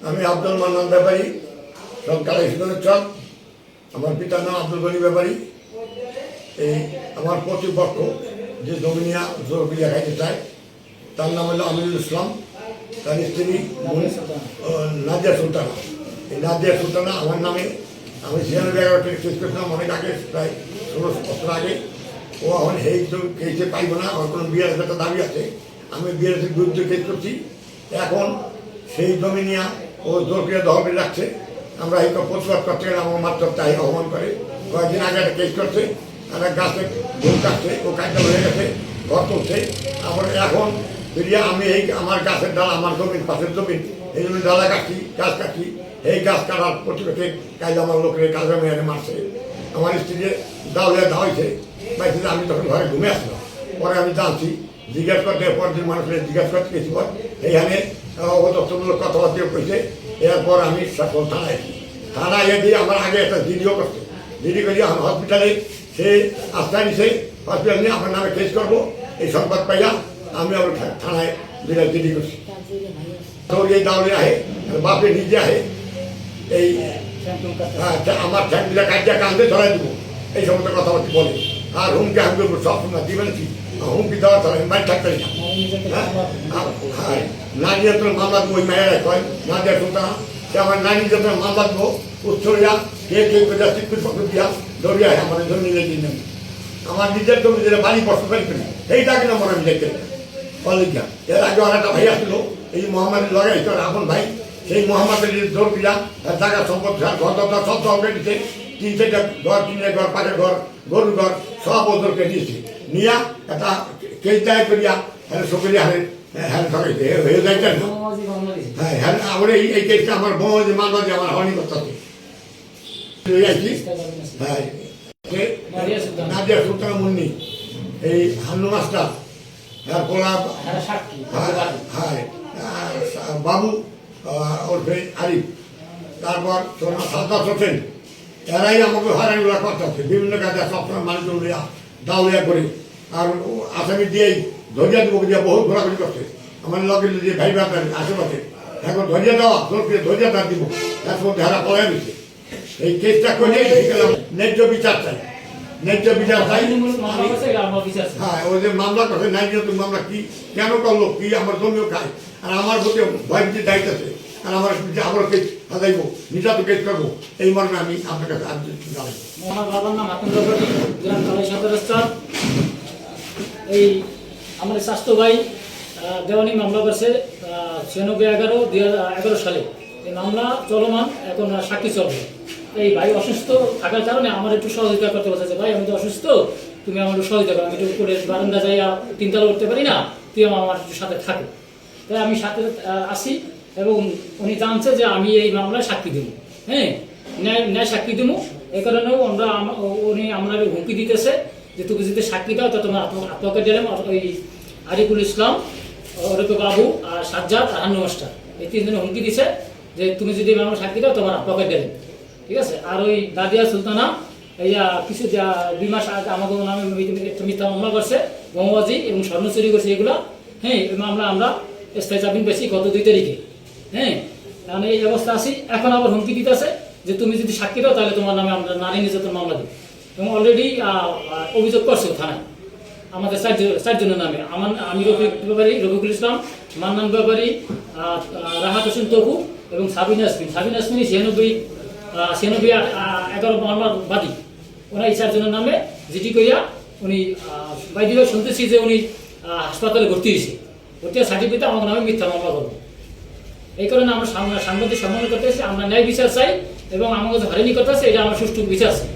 আমি আব্দুল মান্নান ব্যাপারী কালাই চক। আমার পিতার নাম আব্দুল গনি ব্যাপারী। এই আমার প্রতিপক্ষ যে জমিনিয়া জোরবিয়া খাইতে চায় তার নাম হলো আমিনুল ইসলাম, তার স্ত্রী নাজিয়া সুলতানা। এই নাজিয়া সুলতানা আমার নামে আমি 96 কেস করেছিলাম অনেক আগে, প্রায় 16 বছর আগে। ও এখন এই কেসে পাইব না, আমার কোনো বিয়ের একটা দাবি আছে। আমি বিয়ের বিরুদ্ধে কেস করছি। এখন সেই জমিনিয়া ও জোরবিয়া দখল করে রাখছে। আমরা এই প্রতিবাদ করতে গেলে আমার মাত্র তাই অপমান করে। কয়েকদিন আগে একটা কেস করছে, একটা গাছে ঘুম কাটছে, ও কাজটা হয়ে গেছে, ঘর তুলছে। আমরা এখন ফিরিয়ে আমি এই আমার গাছের ডাল, আমার জমিন পাশের জমিন, এই জন্য ডালা কাটছি, গাছ কাটছি। এই গাছ কাটার প্রতিবাদে কাজ আমার লোকের কাজে মেয়ে মারছে। আমার স্ত্রীকে দাওয়া ধাওয়াইছে বাইছে। আমি তখন ঘরে ঘুমে আসলাম, পরে আমি জানছি, জিজ্ঞাসা করতে পরদিন মানুষের জিজ্ঞাসা করতে গেছি। পর এইখানে অদস্তমূলক কথাবার্তা কইছে। এরপর আমি সকল থানায় দিয়ে আমার আগে একটা জিডিও করছে। জিডি করি আমার হসপিটালে সে আস্থা নিছে, হসপিটাল নিয়ে আমার নামে কেস করবো এই সংবাদ পাইয়া আমি আমার থানায় জিডি করছি। এই দাউরে আহে, বাপে নিজে আহে, এই আমার ফ্যামিলিটা কাজটা কান্দে ধরাই দেবো, এই সমস্ত কথাবার্তা বলে। আর হুমকি আমি করবো সব সময় দিবেন কি হুমকি দেওয়া ধরে বাড়ি থাকতে না। হ্যাঁ, নারী যন্ত্রের মামলা দেবো, ওই মেয়েরা কয় নাজিয়া সুলতানা, সে আমার নারী যন্ত্রের মামলা দেবো। উচ্চরিয়া কে কে চিকুর পক্ষ দিয়া দৌড়িয়া আমার জমি লেগে নেন। আমার নিজের জমি যেটা বাড়ি বসত পারি এইটাকে নম্বর আমি দেখতে পলিকা। এর আগে একটা ভাই আসলো, এই মোহাম্মদের লগাই তোর আপন ভাই, সেই মোহাম্মদের দৌড় দিয়া জায়গা সম্পদ ঘর দরকার সব দরকার দিচ্ছে। 3-4টা ঘর, 3 ঘর, 5 ঘর, গরুর ঘর সব ওদেরকে দিয়েছে। নিয়া একটা কেস দায় করিয়া হ্যাঁ সকলে হ্যাঁ সবাইছে হয়ে যাইতেন না। হ্যাঁ হ্যাঁ আমার এই কেসটা আমার বউ যে মানব যে আমার হয়নি করতে হ্যাঁ নাজিয়া সুলতানা মুন্নি, এই হান্নু মাস্টার, পোলা হ্যাঁ বাবু ওরফে আরিফ, তারপর সাদ্দাত হোসেন, এরাই আমাকে হয়রানিগুলো করতেছে। বিভিন্ন কাজে সবসময় মানুষজন দাউলিয়া করে আর আসামি দিয়েই ধরিয়া দিব দিয়ে বহুত ঘোরাঘুরি করছে। আমার লগে যে ভাই বাপের আশেপাশে এখন ধরিয়া দেওয়া ধরিয়া তার দিব, তার মধ্যে হারা পড়াই দিচ্ছে। এই কেসটা করে ন্যায্য বিচার চাই, ন্যায্য বিচার চাই। হ্যাঁ ওই যে মামলা করছে ন্যায্য মামলা কি কেন করলো, কি আমার জমিও খায় আর আমার প্রতি ভয় দিতে দায়িত্ব আছে। আর আমার আবার কেস হাজাইব, নিজা তো কেস করবো, এই মর্মে আমি আপনার কাছে জানাই। এই আমাদের স্বাস্থ্য ভাই দেওয়ানি মামলা করছে 96/11/2011 সালে। এই মামলা চলমান, এখন সাক্ষী চলবে। এই ভাই অসুস্থ থাকার কারণে আমার একটু সহযোগিতা করতে বলতেছে। ভাই আমি তো অসুস্থ, তুমি আমার একটু সহযোগিতা করো, আমি একটু উপরে বারান্দা যাইয়া 3 তলা উঠতে পারি না, তুই আমার সাথে থাকো। তাই আমি সাথে আসি এবং উনি জানছে যে আমি এই মামলায় সাক্ষী দেবো। হ্যাঁ, ন্যায় সাক্ষী দেবো। এই কারণেও আমরা হুমকি দিতেছে যে তুমি যদি সাক্ষী দাও তো তোমার আত্মহত্যা দিলাম। ওই আরিফুল ইসলাম, ওরফে বাবু, আর সাজ্জাদ আর হান্নু মাস্টার, এই 3 জনে হুমকি দিছে যে তুমি যদি মামলা সাক্ষী দাও তোমার আত্মহত্যা দিলাম। ঠিক আছে। আর ওই নাজিয়া সুলতানা কিছু 2 মাস আগে আমাদের নামে মিথ্যা মামলা করছে, বোমাবাজি এবং স্বর্ণ চুরি করছে এগুলো। হ্যাঁ, এই মামলা আমরা স্থায়ী জামিন পেয়েছি গত 2 তারিখে। হ্যাঁ, আমি এই অবস্থা আছি। এখন আবার হুমকি দিতেছে যে তুমি যদি সাক্ষী দাও তাহলে তোমার নামে আমরা নারী নির্যাতন মামলা দিই। এবং অলরেডি অভিযোগ করছে থানায় আমাদের 4 জনের নামে। আমি রফিকুল ইসলাম, মান্নান ব্যাপারী, রাহাত হোসেন তবু এবং সাবিনা ইয়াসমিন। 96/11 মামলার বাদী। ওনার এই 4 জনের নামে জিডি করিয়া উনি বাইরে শুনতেছি যে উনি হাসপাতালে ভর্তি হয়েছে। ভর্তি সার্টিফিকেট আমার নামে মিথ্যা মামলা করবো। এই কারণে আমরা সাংবাদিক সম্মান করতেছি। আমরা ন্যায় বিচার চাই এবং আমার কাছে হয়রানি করতেছে, এটা আমার সুষ্ঠু বিচার চাই।